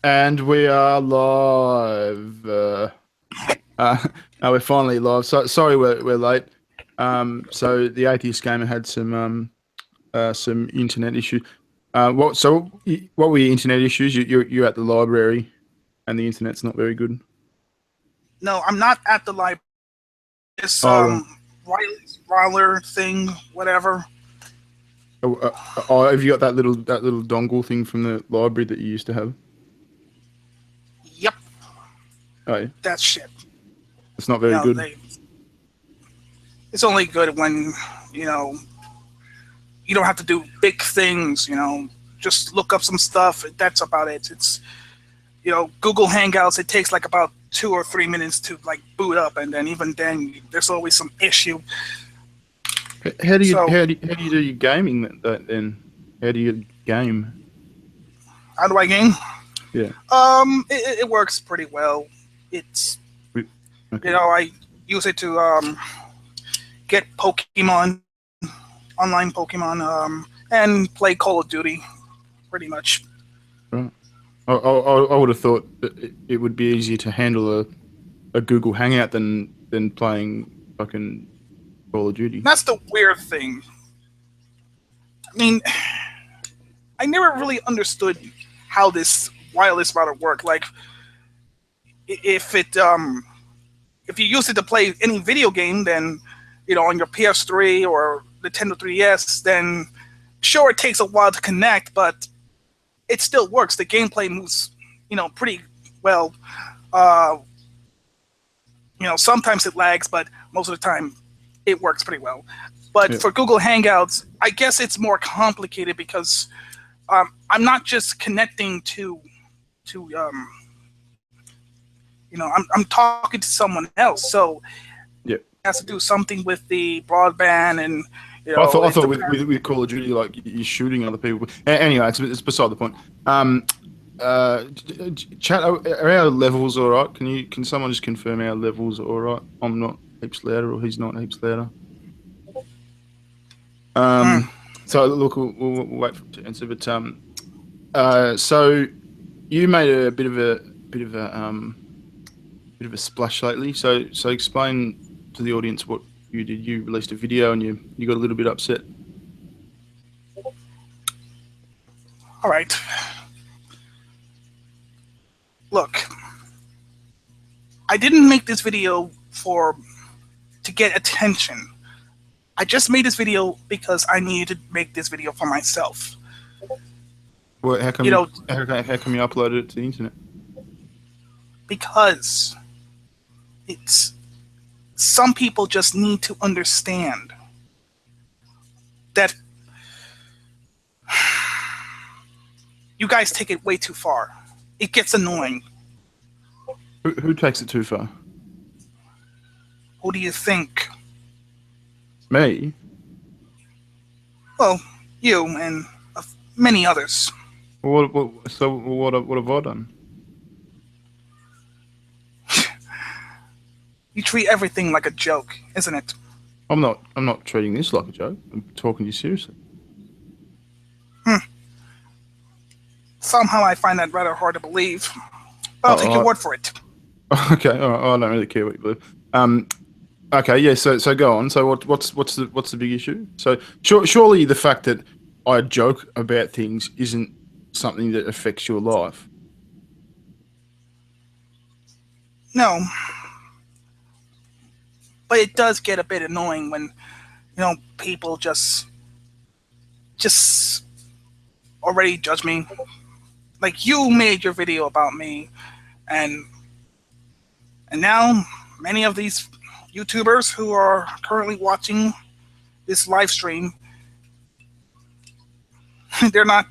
And we are live. No, we're finally live. So sorry, we're late. So the Atheist Gamer had some internet issues. What were your internet issues? You're at the library, and the internet's not very good. No, I'm not at the library. This Oh, Roller thing, whatever. have you got that little dongle thing from the library that you used to have? Yep, Oh, yeah. that shit. It's not You very know, good. they. It's only good when you know you don't have to do big things. Just look up some stuff. That's about it. It's Google Hangouts. It takes like about 2 or 3 minutes to like boot up, and then even then, there's always some issue. How do you So how do you, how do you do your gaming then? How do you game? how do I game? Yeah. It works pretty well. It's Okay. I use it to get Pokemon, online Pokemon, and play Call of Duty, pretty much. Right. I would have thought that it would be easier to handle a Google Hangout than playing fucking Call of Duty. That's the weird thing. I mean, I never really understood how this wireless router worked. Like, if you use it to play any video game, then on your PS3 or Nintendo 3DS, then sure it takes a while to connect, but it still works. The gameplay moves, pretty well. Sometimes it lags, but most of the time it works pretty well. But Yeah. for Google Hangouts, I guess it's more complicated because I'm not just connecting to I'm talking to someone else, so Yeah. it has to do something with the broadband and I thought with Call of Duty, like you're shooting other people. Anyway, it's beside the point. Chat, are our levels all right? Can someone just confirm our levels are all right? I'm not heaps louder, or he's not heaps louder. Mm. So look, we'll wait for him to answer. But so you made a bit of a splash lately. So explain to the audience what you did. You released a video and you got a little bit upset. All right. Look, I didn't make this video to get attention. I just made this video because I needed to make this video for myself. Well, how come You know, how come you uploaded it to the internet? because some people just need to understand that you guys take it way too far. It gets annoying. Who takes it too far? Who do you think? Me? Well, you and many others. What have I done? You treat everything like a joke, isn't it? I'm not treating this like a joke. I'm talking to you seriously. Somehow I find that rather hard to believe. But I'll take your word for it. Okay, all right. I don't really care what you believe. Okay, yeah. So go on. So what's the big issue? So surely the fact that I joke about things isn't something that affects your life. No. But it does get a bit annoying when, people just already judge me. Like, you made your video about me, and now many of these YouTubers who are currently watching this live stream, they're not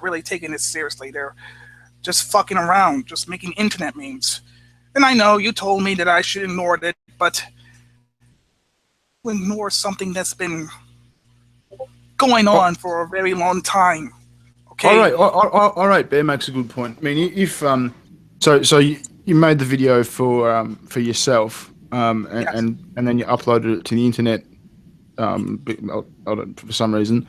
really taking it seriously. They're just fucking around, just making internet memes. And I know you told me that I should ignore it, but ignore something that's been going on for a very long time. Okay. All right. Bear makes a good point. I mean, if so you made the video for yourself, Yes. and then you uploaded it to the internet, for some reason.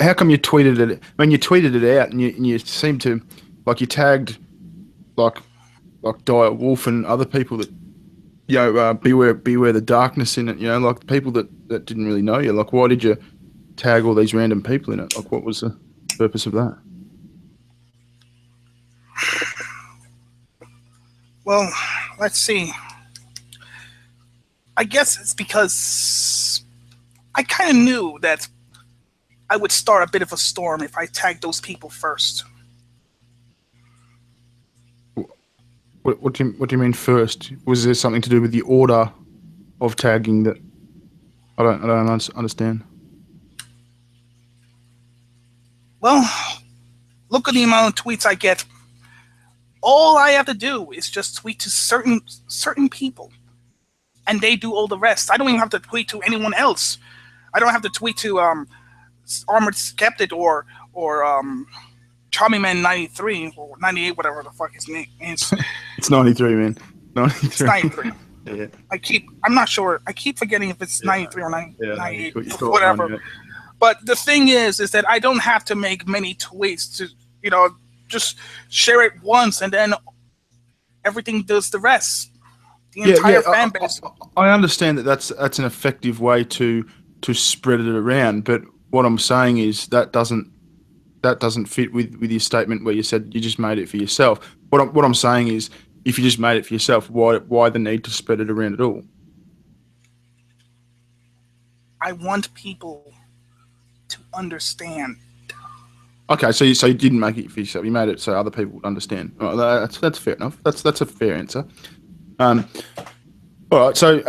How come you tweeted it? I mean, you tweeted it out, and you seem to, like, you tagged like Dire Wolf and other people that beware the darkness in it. Like people that didn't really know you. Like, why did you tag all these random people in it? Like, what was the purpose of that? Well, let's see. I guess it's because I kind of knew that I would start a bit of a storm if I tagged those people first. What do you mean first? Was there something to do with the order of tagging that I don't understand? Well, look at the amount of tweets I get. All I have to do is just tweet to certain people, and they do all the rest. I don't even have to tweet to anyone else. I don't have to tweet to Armored Skeptic or Charming Man 93 or 98, whatever the fuck his name is. It's 93, man. 93. It's 93. Yeah. I'm not sure. I keep forgetting if it's 93 or 98, whatever. Yeah. But the thing is that I don't have to make many tweets to, just share it once and then everything does the rest. The entire fan base. I understand that's an effective way to spread it around, but what I'm saying is that doesn't fit with your statement where you said you just made it for yourself. What I'm saying is, if you just made it for yourself, why the need to spread it around at all? I want people to understand. Okay, so you didn't make it for yourself. You made it so other people would understand. Well, that's fair enough. That's a fair answer. All right. So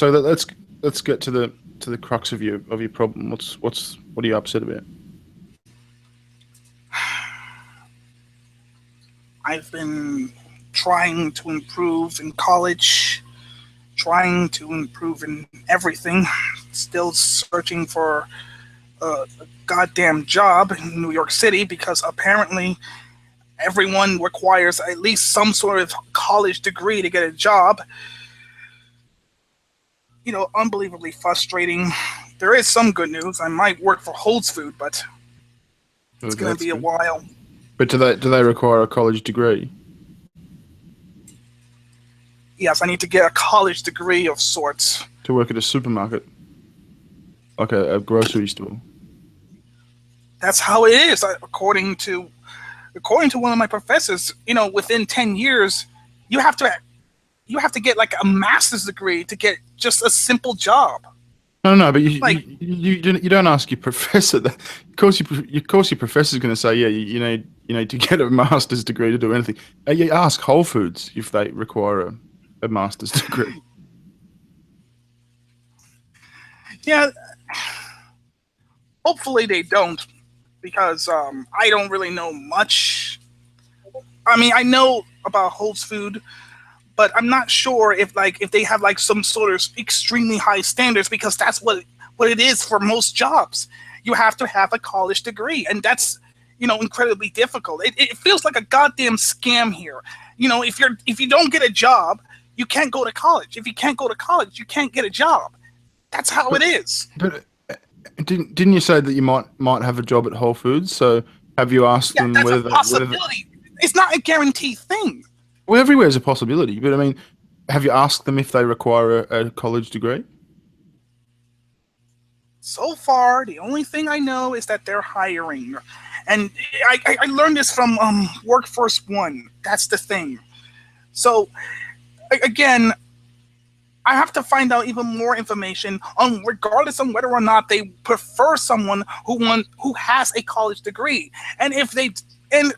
let's get to the crux of your problem. What are you upset about? I've been trying to improve in college, trying to improve in everything, still searching for a goddamn job in New York City because apparently everyone requires at least some sort of college degree to get a job. Unbelievably frustrating. There is some good news. I might work for Whole's Food, but it's going to be a while. But do they require a college degree? Yes, I need to get a college degree of sorts. To work at a supermarket? Like a grocery store? That's how it is, according to one of my professors. Within 10 years, you have to get like a master's degree to get just a simple job. No, but you don't ask your professor that. Of course, your professor's going to say, yeah, you need to get a master's degree to do anything. You ask Whole Foods if they require a master's degree. Yeah, hopefully they don't, because I don't really know much. I mean, I know about Whole's Food, but I'm not sure if they have like some sort of extremely high standards, because that's what it is for most jobs. You have to have a college degree, and that's incredibly difficult. It feels like a goddamn scam here. If you don't get a job, you can't go to college. If you can't go to college, you can't get a job. That's how it is. But didn't you say that you might have a job at Whole Foods? So have you asked them that's whether a possibility? It's not a guaranteed thing. Well, everywhere is a possibility, but I mean, have you asked them if they require a college degree? So far, the only thing I know is that they're hiring, and I learned this from Workforce One. That's the thing. So again, I have to find out even more information on, regardless of whether or not they prefer someone who has a college degree, and if they and.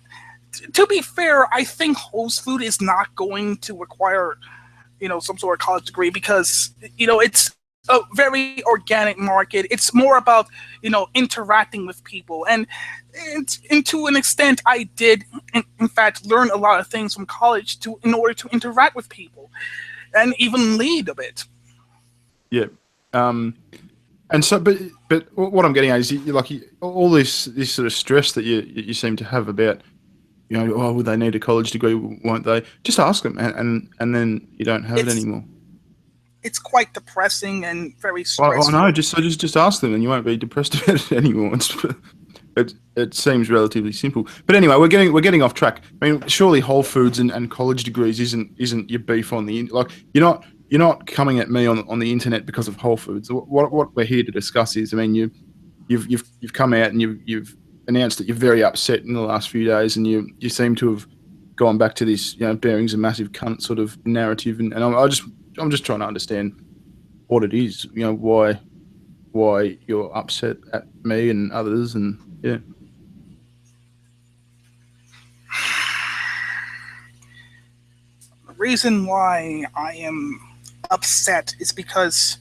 To be fair, I think Whole's Food is not going to require, some sort of college degree, because, it's a very organic market. It's more about, interacting with people. And to an extent, I did, in fact, learn a lot of things from college in order to interact with people and even lead a bit. Yeah. And so, but what I'm getting at is all this sort of stress that you seem to have about, would they need a college degree? Won't they? Just ask them, and then you don't have it anymore. It's quite depressing and very stressful. Well, no, just ask them, and you won't be depressed about it anymore. it seems relatively simple. But anyway, we're getting off track. I mean, surely Whole Foods and college degrees isn't your beef on the like. You're not coming at me on the internet because of Whole Foods. What we're here to discuss is, I mean, you've come out and you've announced that you're very upset in the last few days, and you seem to have gone back to this, Bearing's a massive cunt sort of narrative, and I'm just trying to understand what it is, why you're upset at me and others, and yeah. The reason why I am upset is because,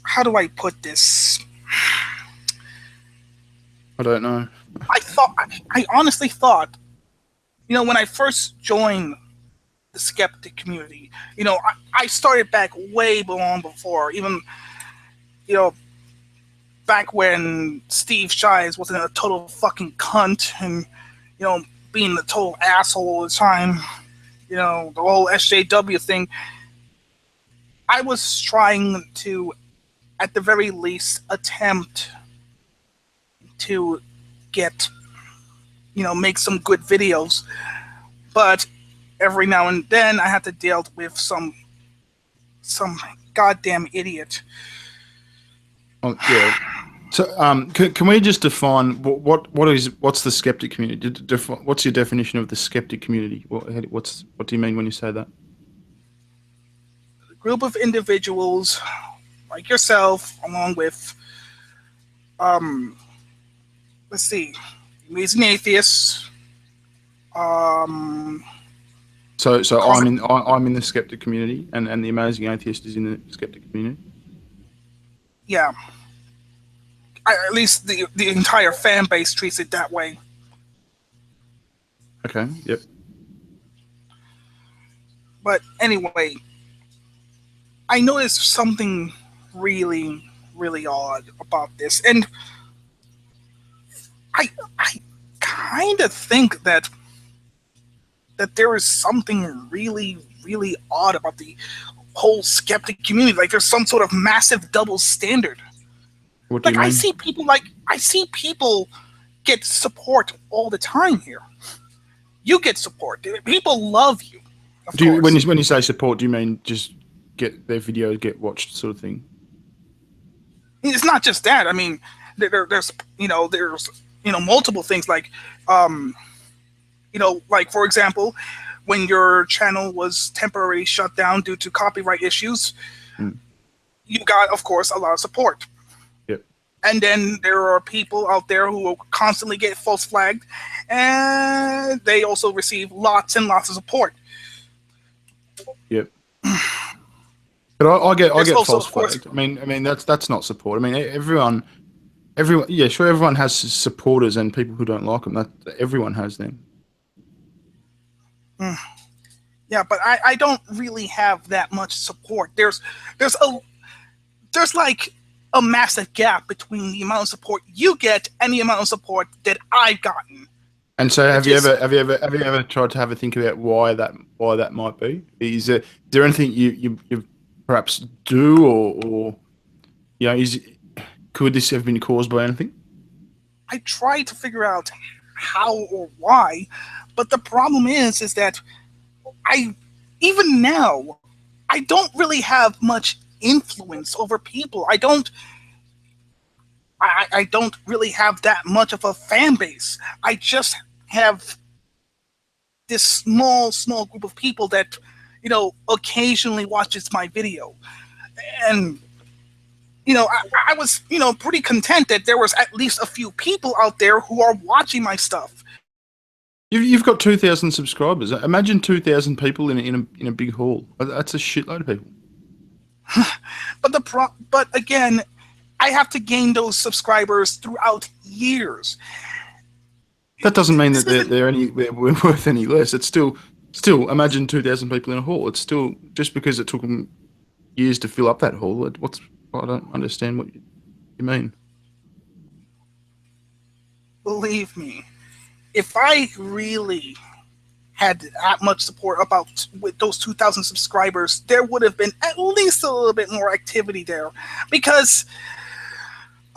how do I put this? I don't know. I honestly thought, when I first joined the skeptic community, I started back way long before, even, back when Steve Shives wasn't a total fucking cunt and, being the total asshole all the time, the whole SJW thing. I was trying to, at the very least, attempt to get, make some good videos, but every now and then I have to deal with some goddamn idiot. Oh, yeah. So, can we just define what's the skeptic community? What's your definition of the skeptic community? What do you mean when you say that? A group of individuals like yourself, along with, let's see, Amazing Atheists. So I'm in the skeptic community, and the Amazing Atheist is in the skeptic community. Yeah. At least the entire fan base treats it that way. Okay. Yep. But anyway, I noticed something really, really odd about this, and I kind of think that there is something really, really odd about the whole skeptic community. Like there's some sort of massive double standard. What do you mean? I see people get support all the time here. You get support. People love you. When you say support, do you mean just get their videos get watched, sort of thing? It's not just that. I mean, there's multiple things like, like for example, when your channel was temporarily shut down due to copyright issues, you got, of course, a lot of support. And then there are people out there who will constantly get false flagged, and they also receive lots and lots of support. Yep. But I get false flagged. I mean that's not support. I mean everyone, yeah, sure, everyone has supporters and people who don't like them. That everyone has them. Yeah, but I don't really have that much support. There's like a massive gap between the amount of support you get and the amount of support that I've gotten. And so, have you ever tried to have a think about why that might be? Is there anything you perhaps do, or could this have been caused by anything? I try to figure out how or why, but the problem is that even now I don't really have much influence over people. I don't really have that much of a fan base. I just have this small group of people that occasionally watches my video, and I was pretty content that there was at least a few people out there who are watching my stuff. You've got 2,000 subscribers. Imagine 2,000 people in a big hall. That's a shitload of people. But again, I have to gain those subscribers throughout years. That doesn't mean that they're worth any less. It's still imagine 2,000 people in a hall. It's still, just because it took them years to fill up that hall. I don't understand what you mean. Believe me, if I really had that much support with those 2,000 subscribers, there would have been at least a little bit more activity there. Because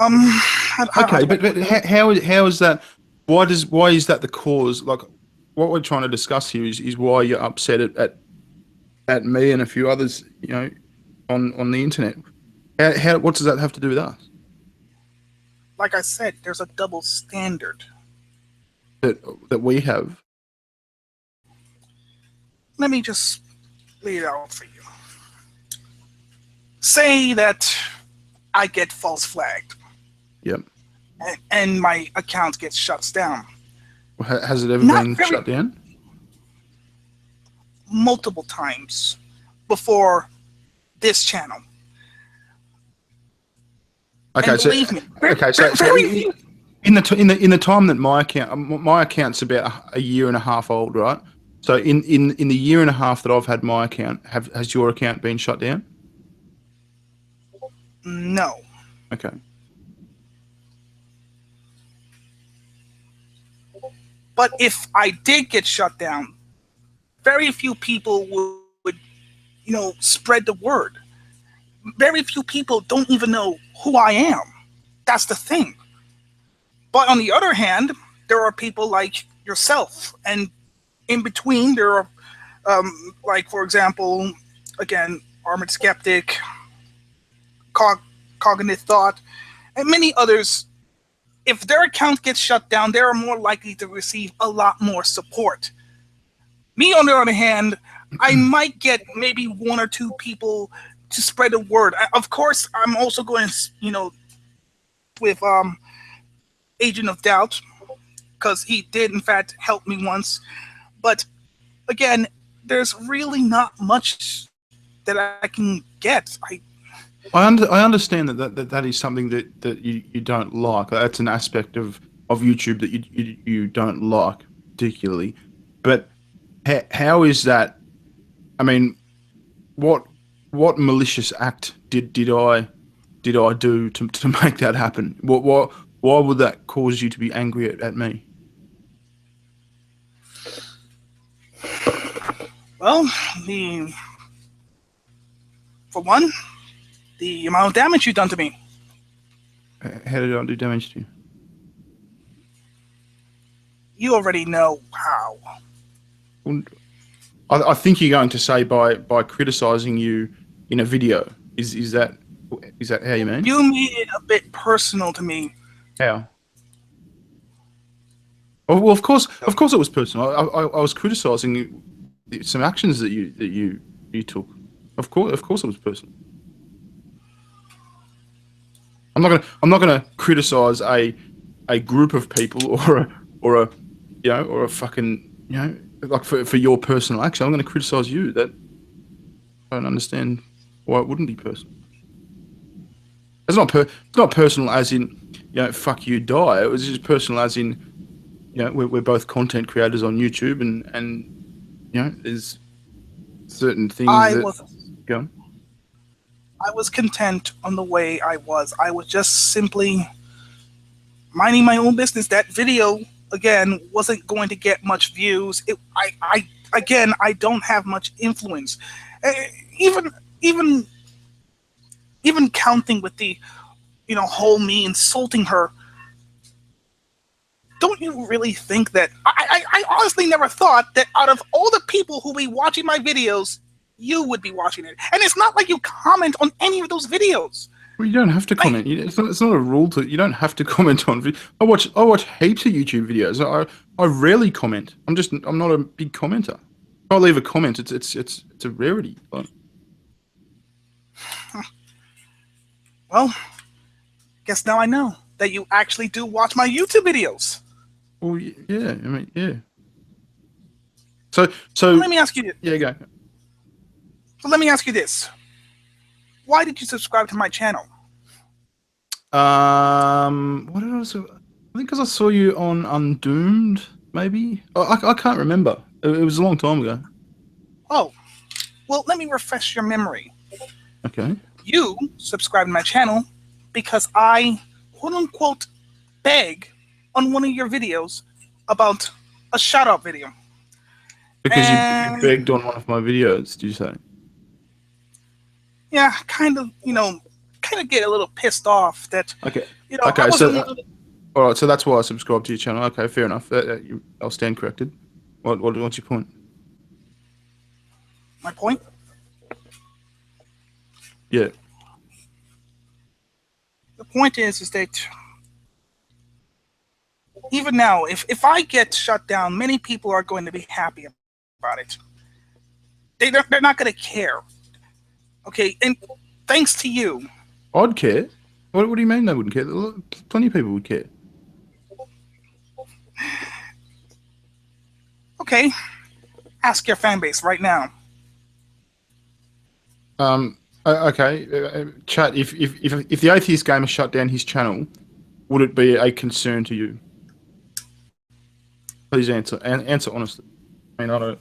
Okay, but how is that? Why is that the cause? Like, what we're trying to discuss here is why you're upset at me and a few others, you know, on the internet. What does that have to do with us? like I said, there's a double standard. That we have. Let me just lay it out for you. Say that I get false flagged. Yep. And my account gets shut down. Has it ever been shut down? Multiple times before this channel. Okay, and believe me, so in the time that my account's about a year and a half old, right? So in the year and a half that I've had my account, has your account been shut down? No. Okay. But if I did get shut down, very few people would, spread the word. Very few people don't even know who I am. That's the thing. But on the other hand, there are people like yourself, and in between there are, like for example, again, Armored Skeptic, Cognitive Thought, and many others. If their account gets shut down, they are more likely to receive a lot more support. Me, on the other hand, I might get maybe one or two people to spread the word. Of course, I'm also going, with Agent of Doubt, because he did, in fact, help me once. But again, there's really not much that I can get. I understand that is something that you don't like. That's an aspect of YouTube that you don't like particularly. But how is that? I mean, what malicious act did I do to make that happen? Why would that cause you to be angry at me? Well, for one, the amount of damage you've done to me. How did I do damage to you? You already know how. Well, I think you're going to say by criticizing you in a video. Is that how you mean? You made it a bit personal to me. How? Oh, well, of course it was personal. I was criticizing some actions that you took. Of course it was personal. I'm not gonna criticize a group of people or a fucking like for your personal action. I'm gonna criticize you. That I don't understand why it wouldn't be personal. It's not personal as in fuck you, die. It was just personal as in we're both content creators on YouTube and there's certain things go on. I was content on the way I was. I was just simply minding my own business. That video, again, wasn't going to get much views. I don't have much influence. Even counting with the, whole me insulting her. Don't you really think that I honestly never thought that out of all the people who be watching my videos, you would be watching it. And it's not like you comment on any of those videos. Well, you don't have to comment. It's not a rule to. You don't have to comment on. I watch heaps of YouTube videos. I rarely comment. I'm not a big commenter. If I leave a comment, it's a rarity. Well, guess now I know that you actually do watch my YouTube videos. Well, yeah. I mean, yeah. So let me ask you this. Yeah, go. So let me ask you this. Why did you subscribe to my channel? What did I say? I think because I saw you on Undoomed, maybe? I can't remember. It was a long time ago. Oh, well, let me refresh your memory. Okay. You subscribed to my channel because I, quote-unquote, beg on one of your videos about a shout-out video. Because you begged on one of my videos, did you say? Yeah, kind kind of get a little pissed off that Okay. you know I Okay. wasn't. So, all right. So that's why I subscribe to your channel. Okay. Fair enough. I'll stand corrected. What's your point? My point. Yeah. The point is that even now, if I get shut down, many people are going to be happy about it. They're not going to care. Okay, and thanks to you. I'd care. What do you mean they wouldn't care? Plenty of people would care. Okay, ask your fan base right now. Okay. Chat. If the Atheist Gamer shut down his channel, would it be a concern to you? Please answer. And answer honestly. I mean, I don't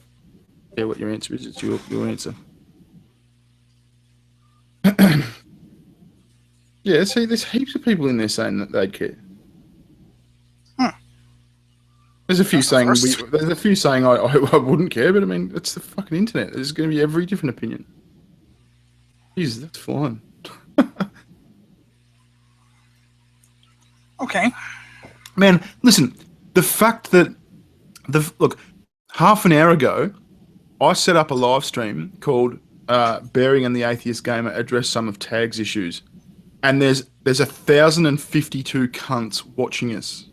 care what your answer is. It's your answer. Yeah. See, there's heaps of people in there saying that they'd care. There's a few saying I wouldn't care, but I mean, it's the fucking internet. There's going to be every different opinion. Jeez, that's fine. Okay. Man, listen, the fact that look, half an hour ago, I set up a live stream called Bearing and the Atheist Gamer address some of Tag's issues, and there's 1,052 cunts watching us.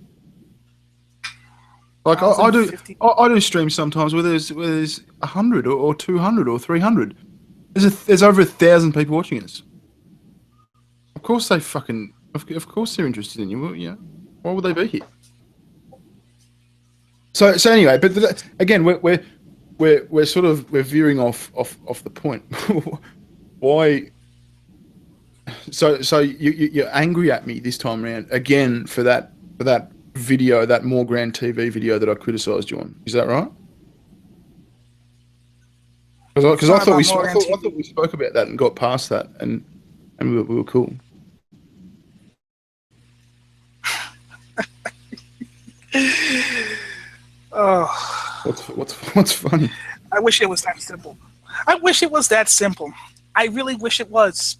Like I do streams sometimes where there's 100 or 200 or 300. There's over 1,000 people watching us. Of course they fucking of course they're interested in you. Well, yeah, why would they be here? So anyway, but again, we're sort of veering off the point. Why? So you're angry at me this time around again for that video, that More Grand TV video that I criticised you on. Is that right? Because I thought we spoke about that and got past that, and we were cool. Oh, what's funny? I wish it was that simple. I wish it was that simple. I really wish it was.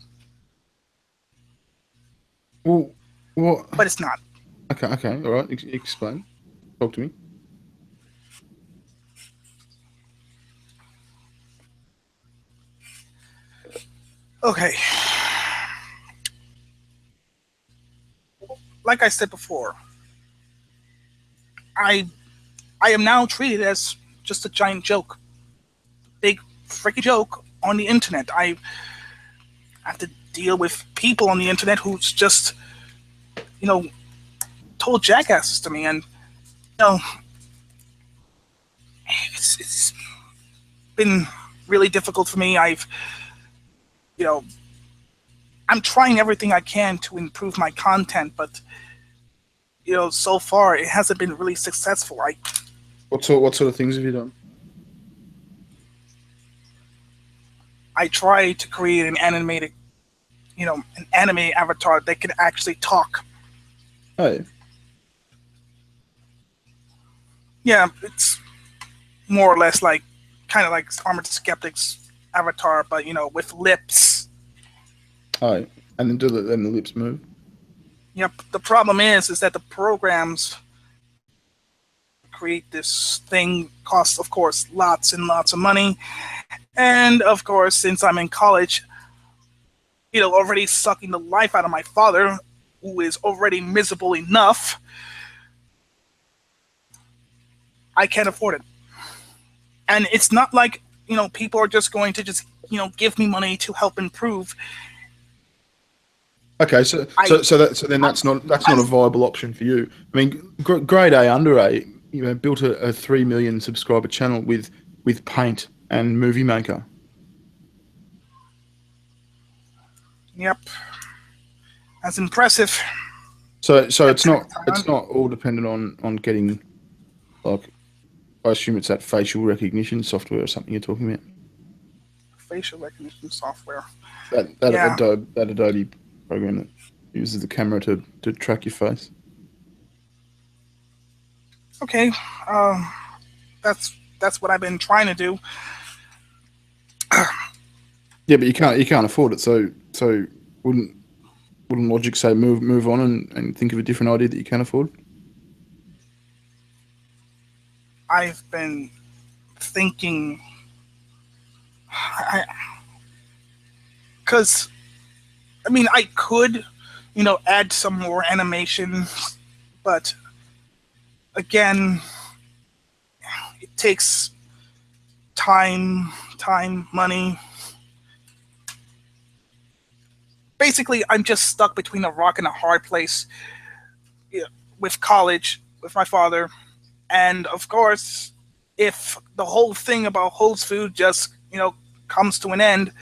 Well, what? But it's not. Okay, all right. Explain. Talk to me. Okay. Like I said before, I am now treated as just a giant joke. Big freaking joke on the internet. I have to deal with people on the internet who's just, total jackasses to me, and it's been really difficult for me. I'm trying everything I can to improve my content, but so far it hasn't been really successful. What sort of things have you done? I try to create an animated, an anime avatar that can actually talk. Oh. Yeah, it's more or less kind of like Armored Skeptic's avatar, but with lips. Oh, and then then the lips move. Yep. The problem is that the programs create this thing costs, of course, lots and lots of money, and of course, since I'm in college, already sucking the life out of my father, who is already miserable enough, I can't afford it. And it's not like people are just going to give me money to help improve. Okay, so then that's not a viable option for you. I mean, grade A, under A, built a 3 million subscriber channel with Paint and Movie Maker. Yep, that's impressive. So it's not all dependent on getting, like, I assume it's that facial recognition software or something you're talking about. Facial recognition software. That Adobe program that uses the camera to track your face. Okay, that's what I've been trying to do. Yeah, but you can't afford it. So wouldn't wouldn't logic say move on and think of a different idea that you can afford? I've been thinking, because I mean, I could, add some more animation, but again, it takes time, money. Basically, I'm just stuck between a rock and a hard place, with college, with my father, and of course, if the whole thing about Whole Food just, comes to an end,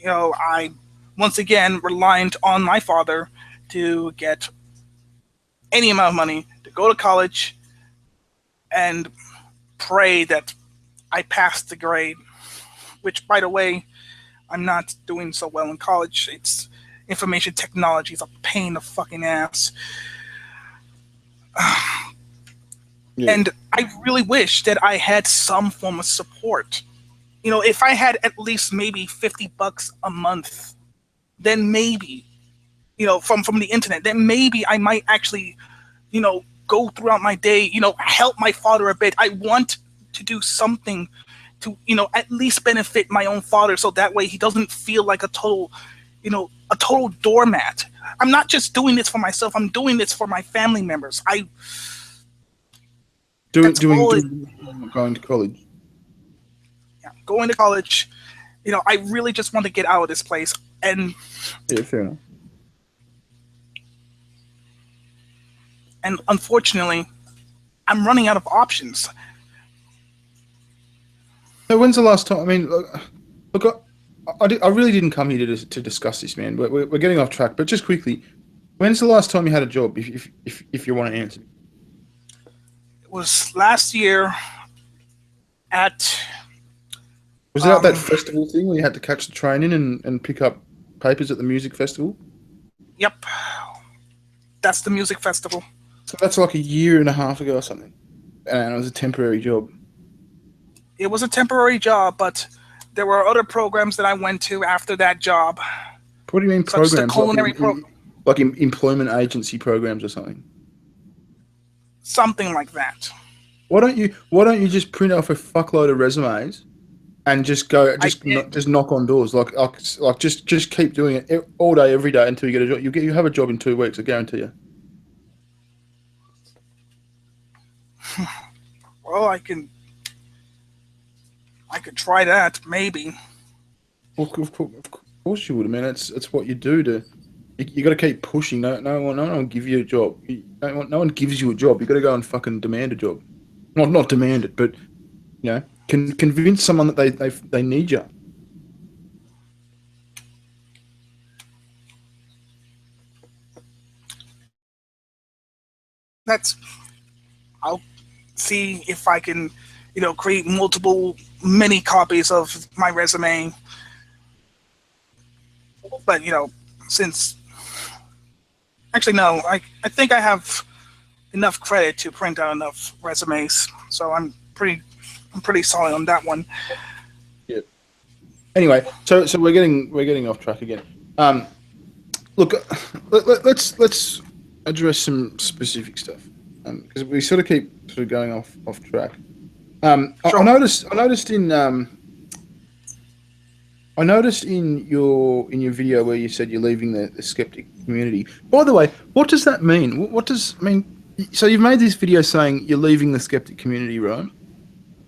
I once again reliant on my father to get any amount of money to go to college and pray that I pass the grade, which, by the way, I'm not doing so well in college. It's information technology is a pain in the fucking ass. Yeah. And I really wish that I had some form of support. If I had at least maybe $50 a month, then maybe, from the internet, then maybe I might actually, go throughout my day, help my father a bit. I want to do something to, at least benefit my own father, so that way he doesn't feel like a total doormat. I'm not just doing this for myself. I'm doing this for my family members. Going to college. Yeah, going to college. I really just want to get out of this place. And yeah, fair enough. And unfortunately, I'm running out of options. So when's the last time? I mean, look, I really didn't come here to discuss this, man. We're getting off track. But just quickly, when's the last time you had a job? If you want to answer. It was last year at... Was it at that festival thing where you had to catch the train in and pick up papers at the music festival? Yep. That's the music festival. So that's like a year and a half ago or something. And it was a temporary job. It was a temporary job, but there were other programs that I went to after that job. What do you mean programs? The culinary program. Like employment agency programs or something? Something like that. Why don't you just print off a fuckload of resumes and just go just knock on doors, like just keep doing it all day every day until you get a job. You have a job in 2 weeks, I guarantee you. Well, I could try that, maybe. Well, of course you would. I mean, it's what you do. You got to keep pushing. No one will give you a job. No one gives you a job. You got to go and fucking demand a job. Not demand it, but convince someone that they need you. I'll see if I can, create many copies of my resume. But, since... Actually, no, I think I have enough credit to print out enough resumes, so I'm pretty solid on that one. Yeah. Anyway, so we're getting off track again. Look, let's address some specific stuff, because we sort of keep going off track. Sure. I noticed in your video where you said you're leaving the skeptic community. By the way, what does that mean? So you've made this video saying you're leaving the skeptic community, right?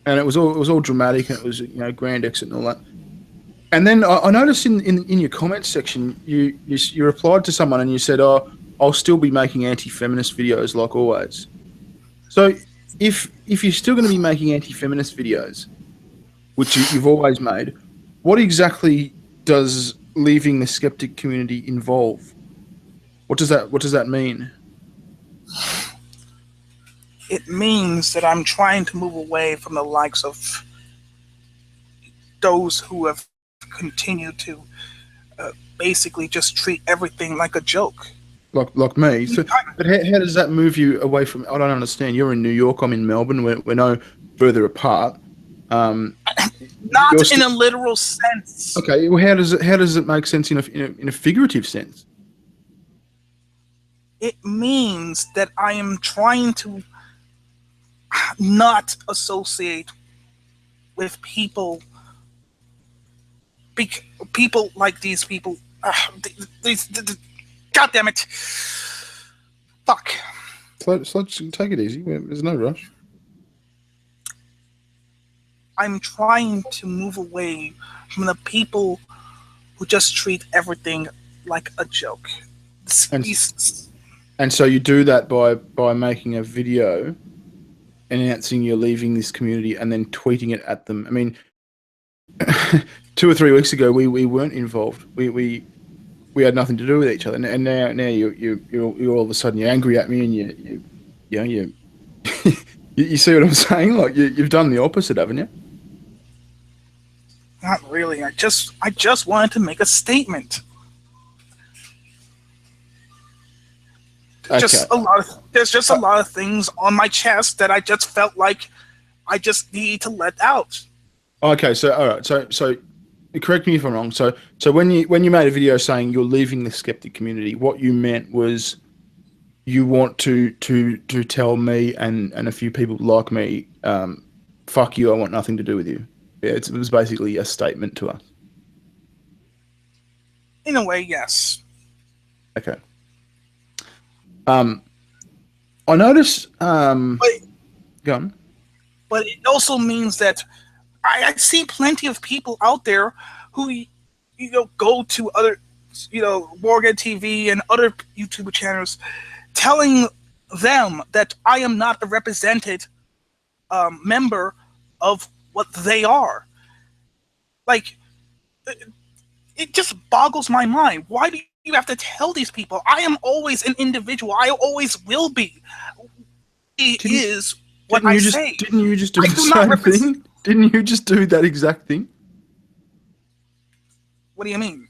And it was all dramatic, and it was grand exit and all that. And then I noticed in your comments section you replied to someone and you said, "Oh, I'll still be making anti-feminist videos like always." So if you're still going to be making anti-feminist videos, which you've always made, what exactly does leaving the skeptic community involve? What does that mean? It means that I'm trying to move away from the likes of those who have continued to basically just treat everything like a joke. Like me. So, but how does that move you away from... I don't understand. You're in New York, I'm in Melbourne. We're no further apart. Not in a literal sense. Okay, well, how does it make sense in a figurative sense? it means that I am trying to not associate with people, people like these people. God damn it! Fuck. So take it easy. There's no rush. I'm trying to move away from the people who just treat everything like a joke. And so you do that by making a video announcing you're leaving this community and then tweeting it at them. I mean, 2 or 3 weeks ago we weren't involved. We had nothing to do with each other, and now you're all of a sudden you're angry at me, and you you see what I'm saying? Like you've done the opposite, haven't you? Not really. I just wanted to make a statement. Okay. There's just a lot of things on my chest that I just felt like I just need to let out. Okay, so all right, so correct me if I'm wrong. So when you made a video saying you're leaving the skeptic community, what you meant was you want to tell me and a few people like me, fuck you, I want nothing to do with you. Yeah, it was basically a statement to us. In a way, yes. Okay. I noticed. But, Go on. But it also means that I see plenty of people out there who go to other Morgan TV and other YouTube channels, telling them that I am not a represented member of what they are. Like, it just boggles my mind. Why do you have to tell these people? I am always an individual. I always will be. It is what I say. Didn't you just do the same thing? Didn't you just do that exact thing? What do you mean?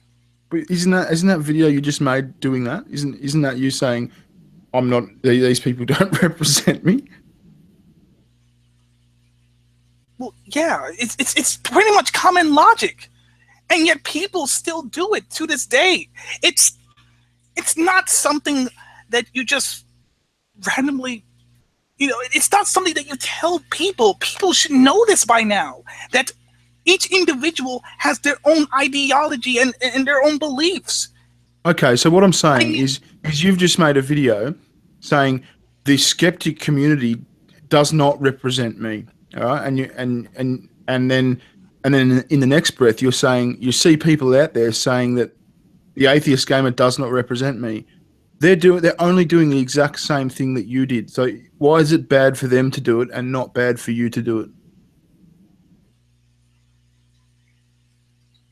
But isn't that video you just made doing that? Isn't that you saying, I'm not, these people don't represent me? Well, yeah, it's pretty much common logic, and yet people still do it to this day. It's not something that you just randomly, it's not something that you tell people. People should know this by now, that each individual has their own ideology and their own beliefs. Okay, so what I'm saying is you've just made a video saying the skeptic community does not represent me. All right, and then in the next breath you're saying you see people out there saying that the Atheist Gamer does not represent me. They're only doing the exact same thing that you did. So why is it bad for them to do it and not bad for you to do it?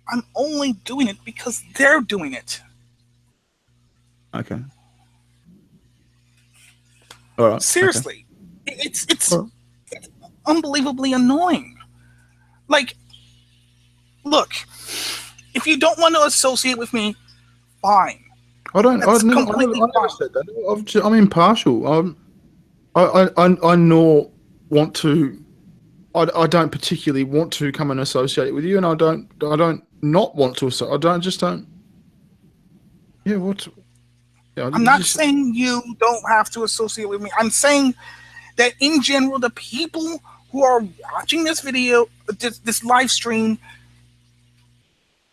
I'm only doing it because they're doing it. Okay. All right. Seriously, okay. It's unbelievably annoying. Like, look, if you don't want to associate with me, fine. I never said that. I'm impartial. I nor want to. I don't particularly want to come and associate with you, and I don't not want to. I don't. Yeah. What? Yeah, I'm not saying you don't have to associate with me. I'm saying that in general, the people who are watching this video, this live stream,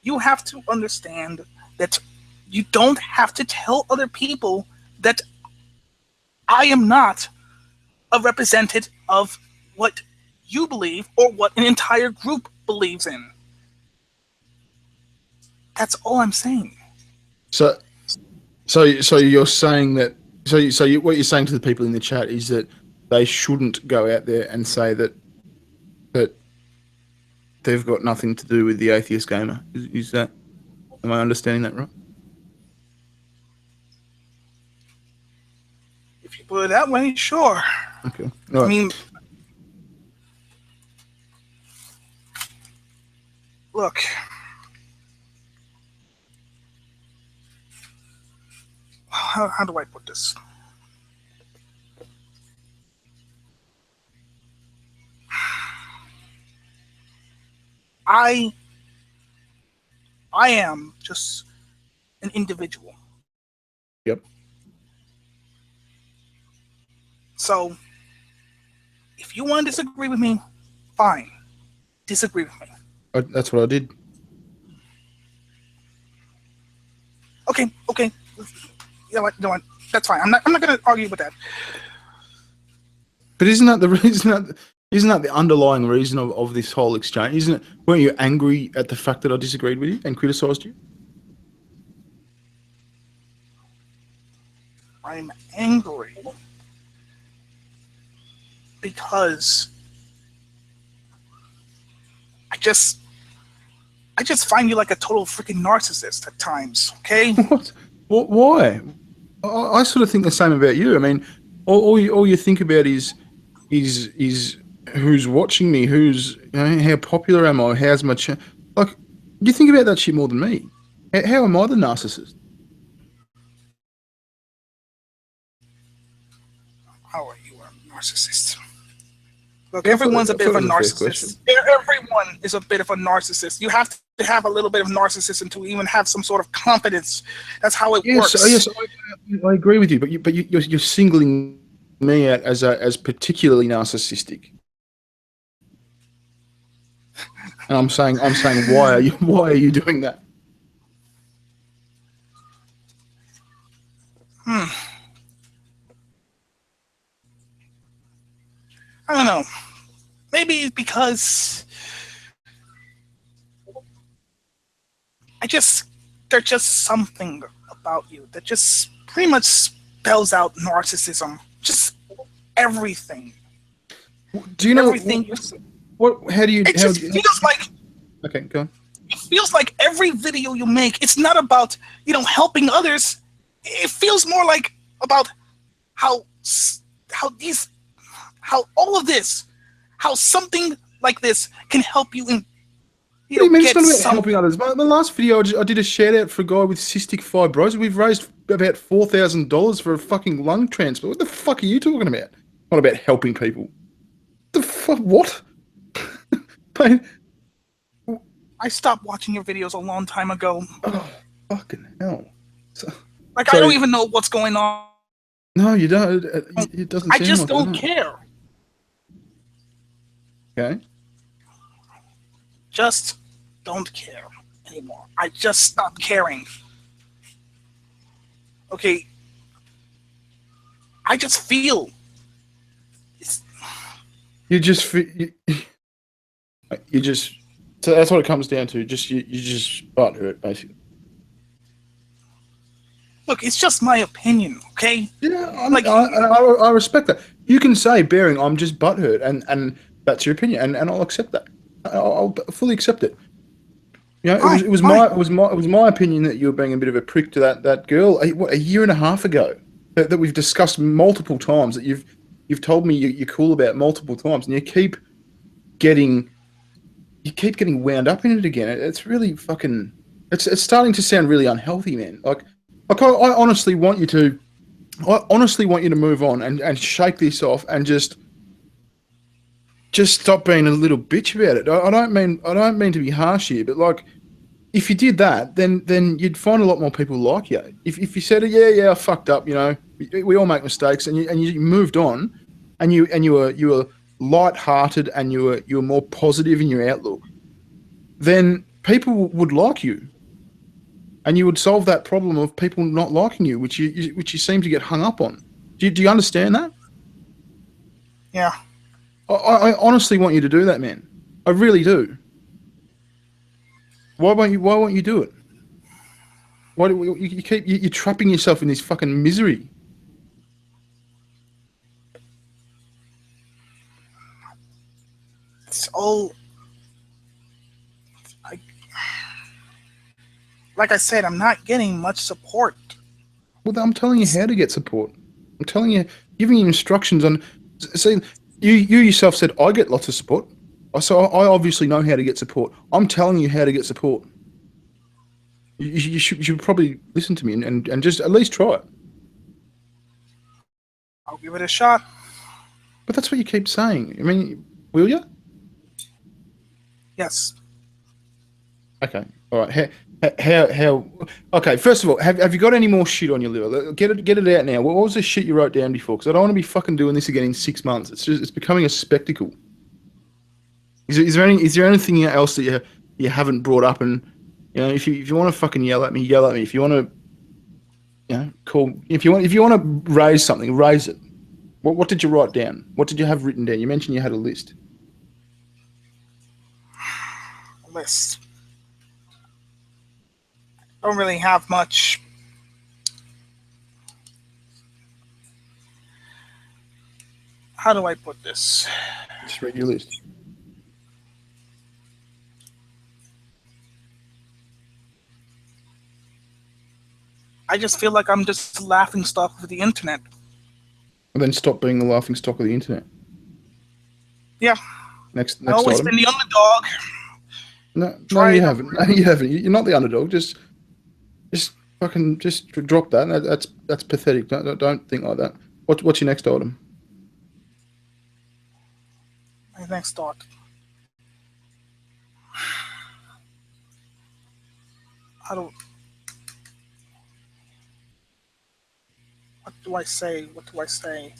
you have to understand that you don't have to tell other people that I am not a representative of what you believe or what an entire group believes in. That's all I'm saying. So you're saying that. What you're saying to the people in the chat is that they shouldn't go out there and say that they've got nothing to do with the Atheist Gamer. Is that? Am I understanding that right? If you put it that way, sure. Okay. Right. I mean, look. How do I put this? I am just an individual. Yep. So, if you want to disagree with me, fine. Disagree with me. That's what I did. Okay. You know what? That's fine. I'm not going to argue with that. But isn't that the reason? Isn't that the underlying reason of this whole exchange? Isn't it? Weren't you angry at the fact that I disagreed with you and criticised you? I'm angry because I just find you like a total freaking narcissist at times. Okay. What? Why? I sort of think the same about you. I mean, all you think about is who's watching me, who's, you know, how popular am I, how's my like, you think about that shit more than me. How am I the narcissist? How are you a narcissist? Look, everyone's a bit of a narcissist. Everyone is a bit of a narcissist. You have to have a little bit of narcissism to even have some sort of confidence. That's how it works. Yes, I agree with you. But you're singling me out as particularly narcissistic. And I'm saying, why are you doing that? I don't know. Maybe because there's just something about you that just pretty much spells out narcissism. Just everything. Do you know everything? How do you? It just feels like. Okay, go on. It feels like every video you make, it's not about, you know, helping others. It feels more like about how all of this, how something like this can help you in. What do you mean it's not about helping others? My last video, I did a shout out for a guy with cystic fibrosis. We've raised about $4,000 for a fucking lung transplant. What the fuck are you talking about? Not about helping people. The fuck? What? I stopped watching your videos a long time ago. Oh, fucking hell. I don't even know what's going on. No, you don't. It doesn't. I just don't care. Okay. Just don't care anymore. I just stopped caring. Okay. I just feel. You just feel. You just. So that's what it comes down to. You just butthurt, basically. Look, it's just my opinion, okay? Yeah, I respect that. You can say, Bearing, I'm just butthurt, and that's your opinion, and I'll accept that. I'll fully accept it. You know, it was my opinion that you were being a bit of a prick to that girl. A year and a half ago, that we've discussed multiple times, that you've told me you're cool about multiple times, and you keep getting wound up in it again. It's really fucking. It's starting to sound really unhealthy, man. Like I honestly want you to move on and shake this off and just stop being a little bitch about it. I don't mean to be harsh here, but like, if you did that, then you'd find a lot more people like you. If you said, yeah, I fucked up, you know, we all make mistakes, and you moved on, and you were light-hearted, and you were more positive in your outlook, then people would like you, and you would solve that problem of people not liking you, which you seem to get hung up on. Do you understand that? Yeah. I honestly want you to do that, man. I really do. Why won't you do it? Why do you're trapping yourself in this fucking misery? It's all. Like I said, I'm not getting much support. Well, I'm telling you how to get support. I'm telling you, giving you instructions on. See, you yourself said I get lots of support. So I obviously know how to get support. I'm telling you how to get support. You should probably listen to me and just at least try it. I'll give it a shot. But that's what you keep saying. I mean, will you? Yes. Okay. All right. How? Okay, first of all, have you got any more shit on your liver? Get it out now. What was the shit you wrote down before? Because I don't want to be fucking doing this again in 6 months. It's becoming a spectacle. Is there anything else that you haven't brought up? And if you want to fucking yell at me, yell at me. If you want to, call. If you want to raise something, raise it. What did you write down? What did you have written down? You mentioned you had a list. List. Don't really have much. How do I put this? Just read your list. I just feel like I'm just a laughing stock of the internet. And then stop being the laughing stock of the internet. Yeah. Next I've always item. been the underdog. No, you haven't. No, you haven't. You're not the underdog. Just fucking drop that. That's pathetic. Don't think like that. What's your next item? My next thought. What do I say? What do I say?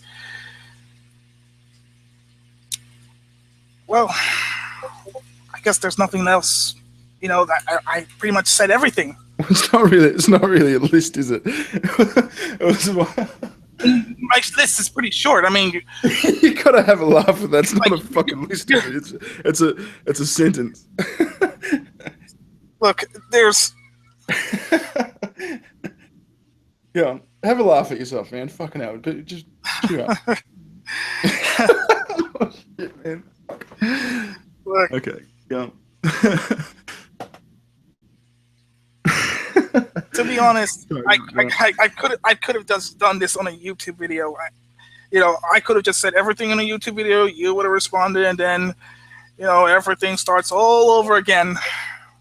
Well, I guess there's nothing else. That I pretty much said everything. It's not really a list, is it? My list is pretty short. I mean, you gotta have a laugh, but that's not a fucking list. It's a sentence. Look, there's. Yeah, have a laugh at yourself, man. Fucking hell, but just cheer up. Oh, shit, man. Look. Okay, go on. To be honest, I could have just done this on a YouTube video. I could have just said everything in a YouTube video. You would have responded, and then, everything starts all over again.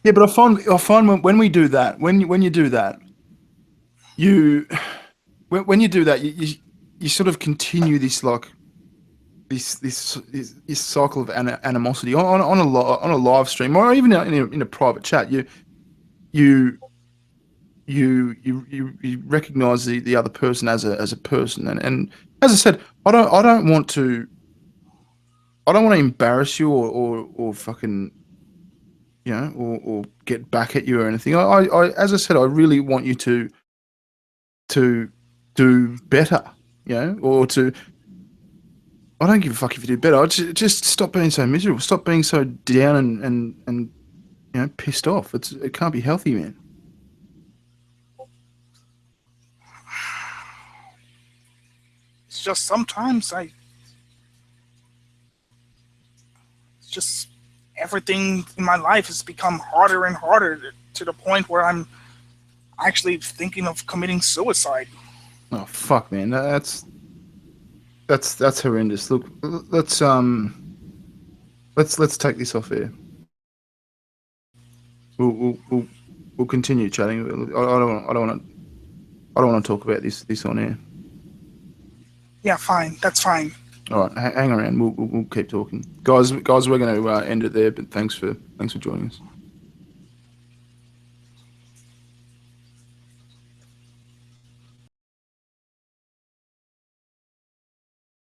Yeah, but I find when we do that, when you do that, when you do that, you sort of continue this this cycle of animosity on a live stream, or even in a private chat. You recognize the other person as a person, and as I said, I don't want to embarrass you or fucking or get back at you or anything. I as I said, I really want you to do better, or to. I don't give a fuck if you do better. I just stop being so miserable. Stop being so down and pissed off. It can't be healthy, man. It's just sometimes it's just everything in my life has become harder and harder to the point where I'm actually thinking of committing suicide. Oh fuck, man, that's horrendous. Look, let's take this off here. We'll continue chatting. I don't want to talk about this on air. Yeah, fine. That's fine. All right, hang around. We'll keep talking, guys. We're going to end it there. But thanks for joining us.